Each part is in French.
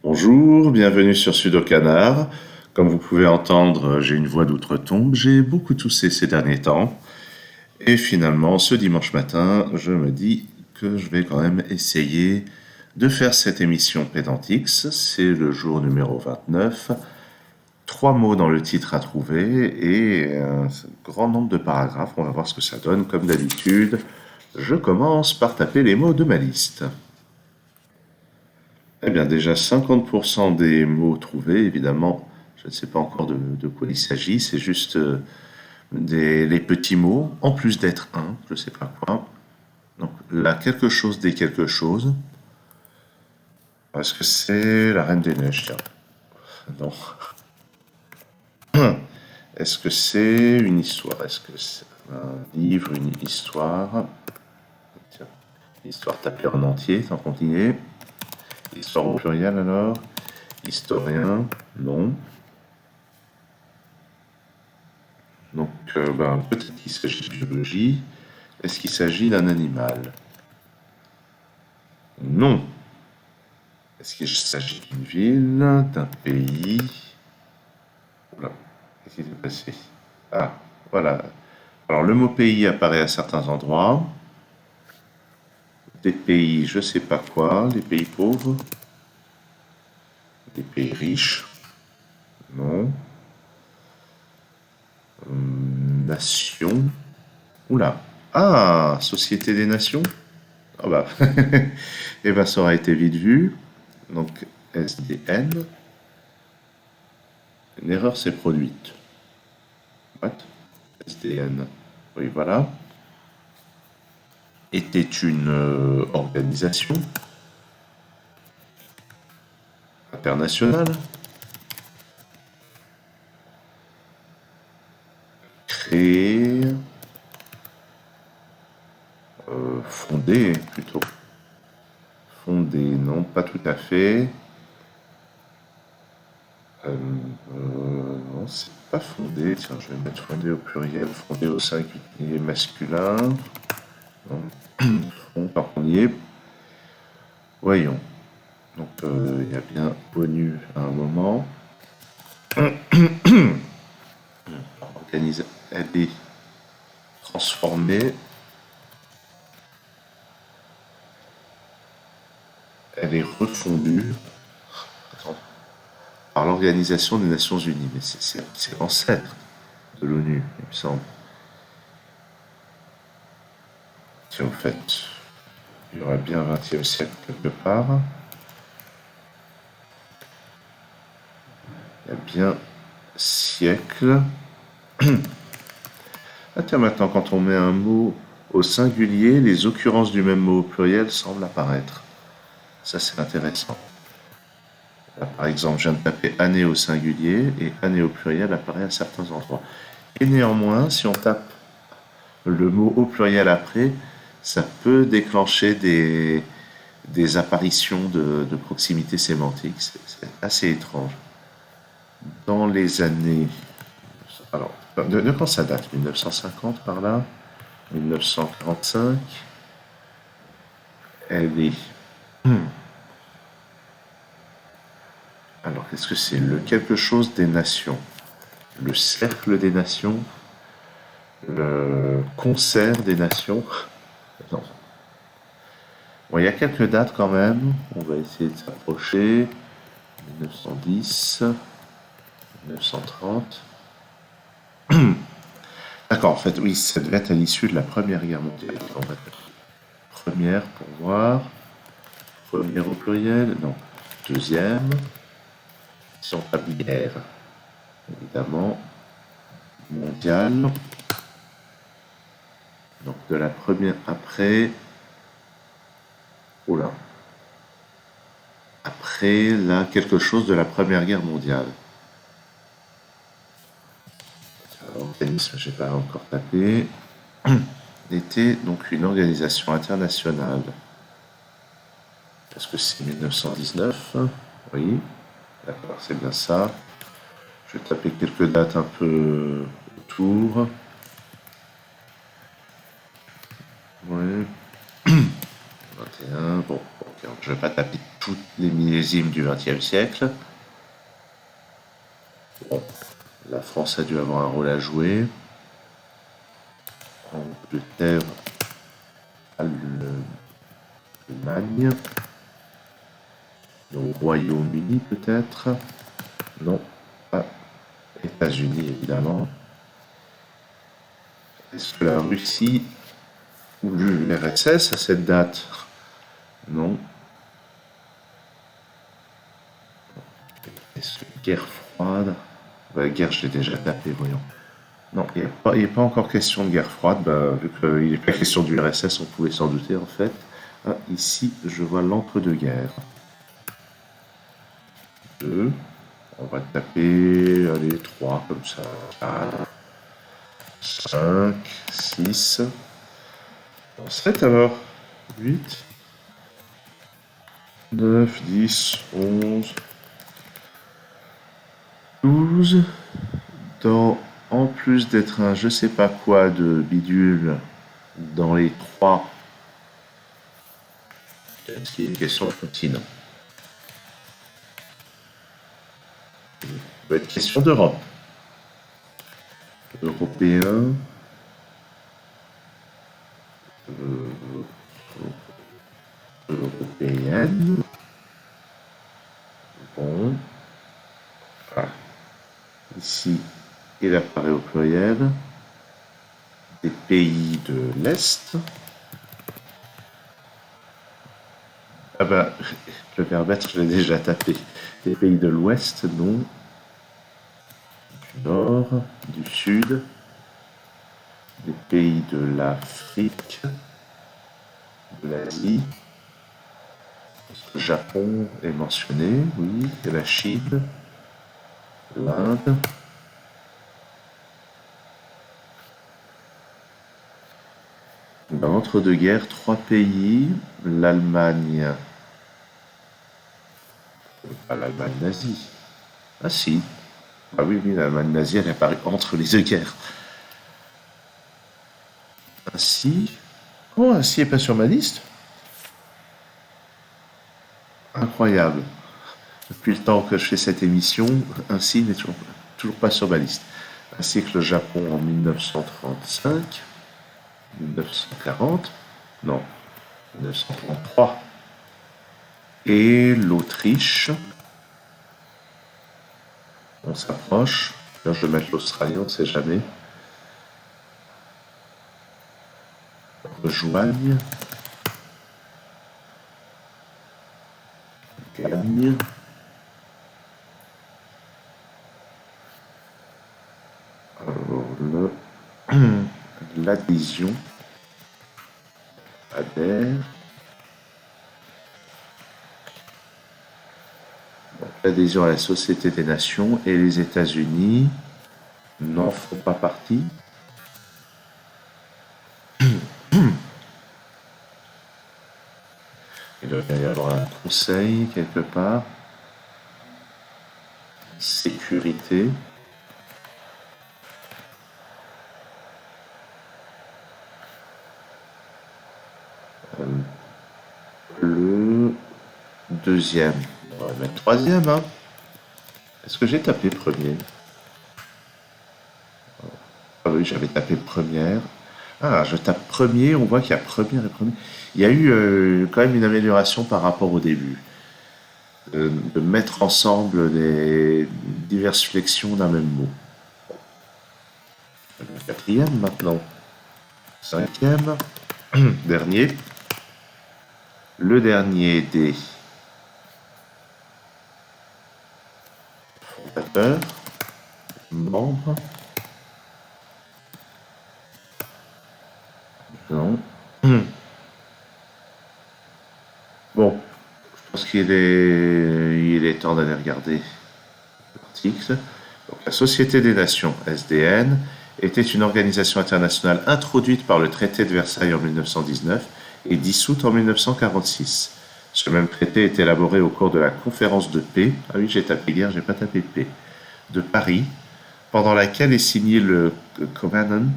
Bonjour, bienvenue sur Sudokanar. Comme vous pouvez entendre, j'ai une voix d'outre-tombe. J'ai beaucoup toussé ces derniers temps. Et finalement, ce dimanche matin, je me dis que je vais quand même essayer de faire cette émission Pédantix. C'est le jour numéro 29. 3 mots dans le titre à trouver et un grand nombre de paragraphes. On va voir ce que ça donne. Comme d'habitude, je commence par taper les mots de ma liste. Eh bien, déjà 50% des mots trouvés, évidemment, je ne sais pas encore de quoi il s'agit, c'est juste les petits mots, en plus d'être un, je ne sais pas quoi. Donc là, quelque chose des quelque chose. Est-ce que c'est la Reine des Neiges, tiens? Non. Est-ce que c'est une histoire? Est-ce que c'est un livre, une histoire? Tiens, histoire tapée en entier, sans continuer. Histoire au pluriel alors? Historien? Non. Donc, peut-être qu'il s'agit de biologie. Est-ce qu'il s'agit d'un animal? Non. Est-ce qu'il s'agit d'une ville, d'un pays? Oula, qu'est-ce qui s'est passé? Ah, voilà. Alors, le mot pays apparaît à certains endroits. Des pays, je sais pas quoi. Des pays pauvres. Des pays riches. Non. Nation. Oula. Ah, Société des Nations? Ah bah, et ben ça aura été vite vu. Donc SDN, une erreur s'est produite. What? SDN. Oui, voilà. Était une organisation internationale créée, fondée plutôt. Fondée, non, pas tout à fait. Non, c'est pas fondé. Tiens, je vais mettre fondé au pluriel, fondé au singulier masculin. Non. Fond, par contre, voyons. Donc, il y a bien ONU à un moment. Elle est transformée. Elle est refondue par l'Organisation des Nations Unies. Mais c'est l'ancêtre de l'ONU, il me semble. Tiens, au fait, il y aurait bien un 20e siècle quelque part. Il y a bien siècle. Ah tiens, maintenant, quand on met un mot au singulier, les occurrences du même mot au pluriel semblent apparaître. Ça, c'est intéressant. Là, par exemple, je viens de taper année au singulier et année au pluriel apparaît à certains endroits. Et néanmoins, si on tape le mot au pluriel après, ça peut déclencher des apparitions de proximité sémantique. C'est assez étrange. Dans les années... Alors, de quand ça date? 1950 par là? 1945? Elle est... Alors, qu'est-ce que c'est? Le quelque chose des nations. Le cercle des nations. Le concert des nations. Non. Bon, il y a quelques dates quand même. On va essayer de s'approcher. 1910, 1930. D'accord, en fait, oui, ça devait être à l'issue de la Première Guerre mondiale. On va faire première pour voir. Première au pluriel, non. Deuxième. Si on tape guerre, évidemment. Mondiale. Donc de la première après. Oula. Après, là, quelque chose de la Première Guerre mondiale. Organisme, je n'ai pas encore tapé. Était donc une organisation internationale. Est-ce que c'est 1919? Oui, d'accord, c'est bien ça. Je vais taper quelques dates un peu autour. Oui. 21, bon, Je ne vais pas taper toutes les millésimes du XXe siècle. Bon, la France a dû avoir un rôle à jouer. Angleterre, Allemagne, le Royaume-Uni peut-être. Non, pas États-Unis évidemment. Est-ce que la Russie ou l'URSS à cette date? Non. Est-ce que guerre froide? La guerre, je l'ai déjà tapé, voyons. Non, il n'y a pas encore question de guerre froide. Vu qu'il n'est pas question du RSS, on pouvait s'en douter en fait. Ah, ici, je vois l'entre-deux-guerres. 2. On va taper, allez, 3 comme ça. 4, 5, 6. 7 alors. 8, 9, 10, 11, 12. En plus d'être un je sais pas quoi de bidule dans les 3, est-ce qu'il y a une question de continent? Il peut être question d'Europe. Européen. Européenne. Bon. Ah. Ici, il apparaît au pluriel. Des pays de l'Est. Ah bah, le verbe être, je l'ai déjà tapé. Des pays de l'Ouest, non. Du Nord, du Sud. Des pays de l'Afrique, de l'Asie. Le Japon est mentionné, oui. Et la Chine, l'Inde. Dans l'entre-deux-guerres, 3 pays. L'Allemagne. Pas l'Allemagne nazie. Ah si. Ah oui, oui, l'Allemagne nazie, elle apparaît entre les deux guerres. Ainsi. Oh, ainsi n'est pas sur ma liste. Incroyable. Depuis le temps que je fais cette émission, ainsi n'est toujours pas sur ma liste. Ainsi que le Japon en 1935, 1940, non, 1933. Et l'Autriche. On s'approche. Là, je vais mettre l'Australie, on ne sait jamais. Rejoignent. Gagne. Alors, l'adhésion. Adhère. L'adhésion à la Société des Nations et les États-Unis n'en font pas partie. Il doit y avoir un conseil quelque part. Sécurité. Le deuxième. On va mettre troisième, hein. Est-ce que j'ai tapé premier? Ah oui, j'avais tapé première. Ah, je tape premier, on voit qu'il y a première et premier. Il y a eu quand même une amélioration par rapport au début. De mettre ensemble les diverses flexions d'un même mot. Le quatrième maintenant. Cinquième. Dernier. Le dernier des fondateurs, membres. Non. Bon, je pense il est temps d'aller regarder l'article. Donc, la Société des Nations, SDN, était une organisation internationale introduite par le traité de Versailles en 1919 et dissoute en 1946. Ce même traité est élaboré au cours de la conférence de paix, ah oui j'ai tapé guerre, j'ai pas tapé paix, de Paris, pendant laquelle est signé le Covenant,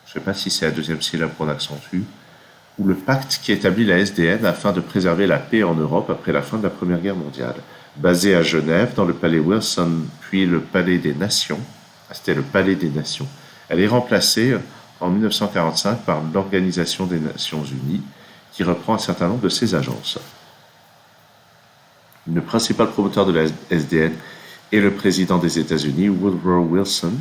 je sais pas si c'est la deuxième syllabe qu'on accentue, ou le pacte qui établit la SDN afin de préserver la paix en Europe après la fin de la Première Guerre mondiale. Basée à Genève, dans le palais Wilson, puis le palais des Nations. C'était le palais des Nations. Elle est remplacée en 1945 par l'Organisation des Nations Unies, qui reprend un certain nombre de ses agences. Le principal promoteur de la SDN est le président des États-Unis, Woodrow Wilson.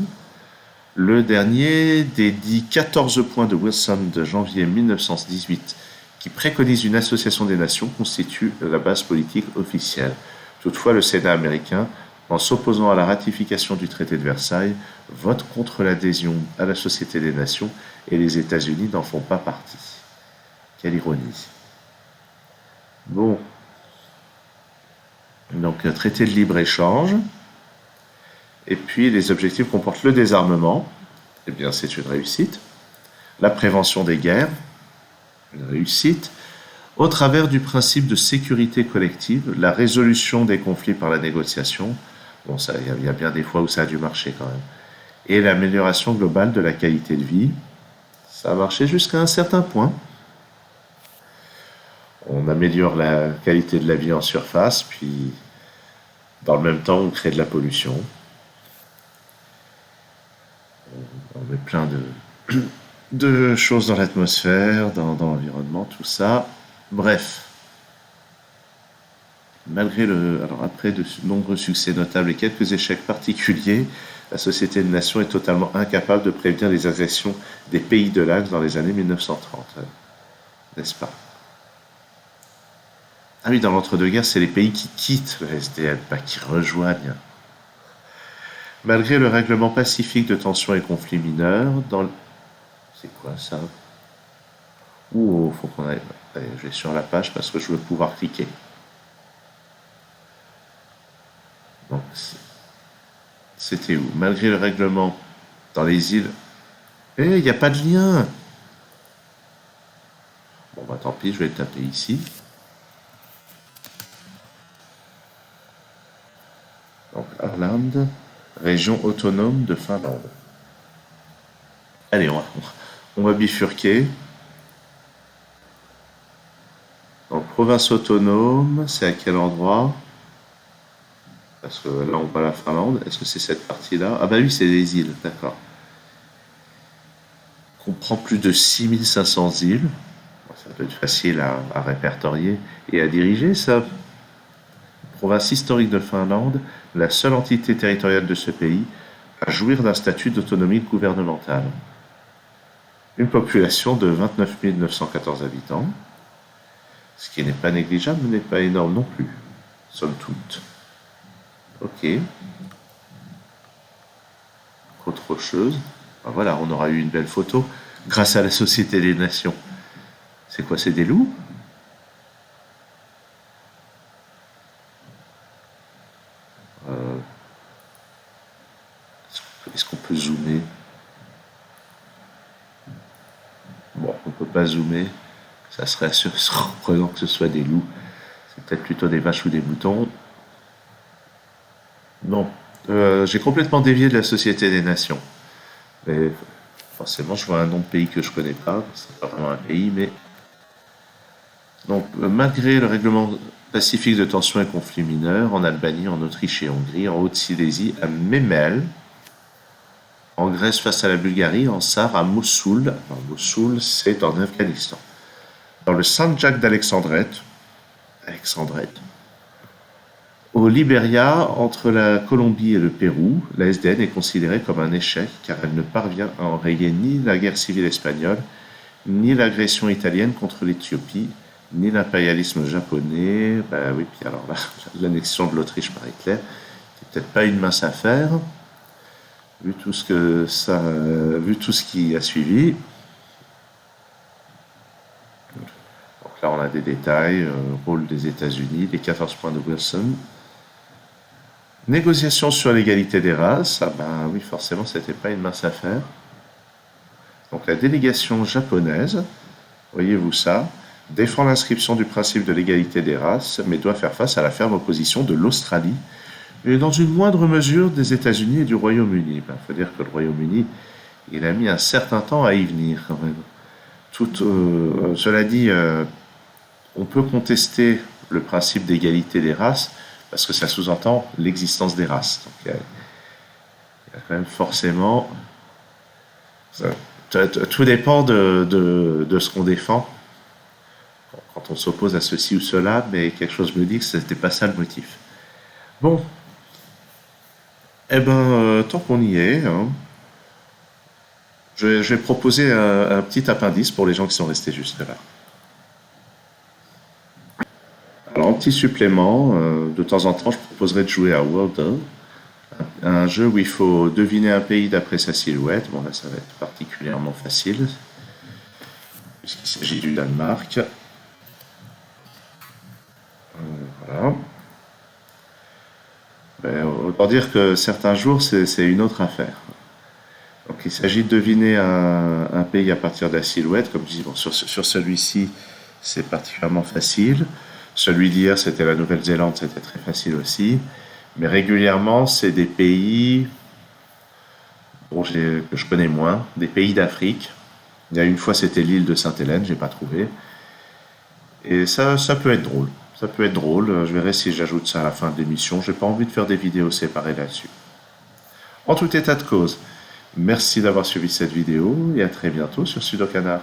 Le dernier des dits 14 points de Wilson de janvier 1918, qui préconise une association des nations, constitue la base politique officielle. Toutefois, le Sénat américain, en s'opposant à la ratification du traité de Versailles, vote contre l'adhésion à la Société des Nations et les États-Unis n'en font pas partie. Quelle ironie. Bon. Donc, un traité de libre-échange. Et puis, les objectifs comportent le désarmement. Eh bien, c'est une réussite. La prévention des guerres. Une réussite. Au travers du principe de sécurité collective, la résolution des conflits par la négociation. Bon, ça, il y a bien des fois où ça a dû marcher quand même. Et l'amélioration globale de la qualité de vie. Ça a marché jusqu'à un certain point. On améliore la qualité de la vie en surface, puis dans le même temps, on crée de la pollution. On met plein de choses dans l'atmosphère, dans l'environnement, tout ça. Bref. Alors après de nombreux succès notables et quelques échecs particuliers, la Société des Nations est totalement incapable de prévenir les agressions des pays de l'Axe dans les années 1930. N'est-ce pas? Ah oui, dans l'entre-deux-guerres, c'est les pays qui quittent le SDN, pas qui rejoignent. Malgré le règlement pacifique de tensions et conflits mineurs, C'est quoi ça? Ouh, faut qu'on aille... Allez, je vais sur la page parce que je veux pouvoir cliquer. Donc, c'était où? Malgré le règlement dans les îles... il n'y a pas de lien. Bon, bah tant pis, je vais le taper ici. Donc, Åland, région autonome de Finlande. Allez, on va bifurquer. Donc, province autonome, c'est à quel endroit? Parce que là, on voit la Finlande. Est-ce que c'est cette partie-là? Ah bah oui, c'est les îles, d'accord. On comprend plus de 6500 îles. Ça peut être facile à répertorier et à diriger, ça. Province historique de Finlande, la seule entité territoriale de ce pays à jouir d'un statut d'autonomie gouvernementale. Une population de 29 914 habitants, ce qui n'est pas négligeable, mais n'est pas énorme non plus, somme toute. Ok. Autre chose. Ben voilà, on aura eu une belle photo grâce à la Société des Nations. C'est quoi, c'est des loups? Est-ce qu'on peut zoomer? Bon, on ne peut pas zoomer. Ça serait surprenant que ce soit des loups. C'est peut-être plutôt des vaches ou des moutons. Non. J'ai complètement dévié de la Société des Nations. Mais forcément, je vois un nom de pays que je connais pas. C'est pas vraiment un pays, mais... Donc, malgré le règlement pacifique de tensions et conflits mineurs, en Albanie, en Autriche et Hongrie, en Haute-Silésie, à Memel, en Grèce face à la Bulgarie, en Sarre, à Mossoul. Alors, Mossoul, c'est en Afghanistan. Dans le Saint-Jacques d'Alexandrette, au Libéria, entre la Colombie et le Pérou, la SDN est considérée comme un échec car elle ne parvient à enrayer ni la guerre civile espagnole, ni l'agression italienne contre l'Éthiopie, ni l'impérialisme japonais. Ben oui, puis alors là, l'annexion de l'Autriche par Hitler, c'est peut-être pas une mince affaire, vu tout ce qui a suivi. Donc là, on a des détails, rôle des États-Unis, les 14 points de Wilson. Négociation sur l'égalité des races, ah ben oui, forcément, c'était pas une mince affaire. Donc la délégation japonaise, voyez-vous ça, défend l'inscription du principe de l'égalité des races, mais doit faire face à la ferme opposition de l'Australie et dans une moindre mesure des États-Unis et du Royaume-Uni. Il faut dire que le Royaume-Uni, il a mis un certain temps à y venir quand même. Cela dit, on peut contester le principe d'égalité des races parce que ça sous-entend l'existence des races. Donc, il y a quand même forcément... Tout dépend de ce qu'on défend quand on s'oppose à ceci ou cela, mais quelque chose me dit que ce n'était pas ça le motif. Bon, eh ben, tant qu'on y est, hein, je vais proposer un petit appendice pour les gens qui sont restés juste là. Alors, un petit supplément, de temps en temps, je proposerai de jouer à Wordle, un jeu où il faut deviner un pays d'après sa silhouette. Bon, là, ça va être particulièrement facile, puisqu'il s'agit du Danemark. Voilà. Ben, autant dire que certains jours, c'est une autre affaire. Donc, il s'agit de deviner un pays à partir de la silhouette. Comme je dis, bon, sur celui-ci, c'est particulièrement facile. Celui d'hier, c'était la Nouvelle-Zélande, c'était très facile aussi. Mais régulièrement, c'est des pays que je connais moins, des pays d'Afrique. Il y a une fois, c'était l'île de Sainte-Hélène, j'ai pas trouvé. Et ça peut être drôle. Ça peut être drôle. Je verrai si j'ajoute ça à la fin de l'émission. J'ai pas envie de faire des vidéos séparées là-dessus. En tout état de cause, merci d'avoir suivi cette vidéo et à très bientôt sur Sudo Canard.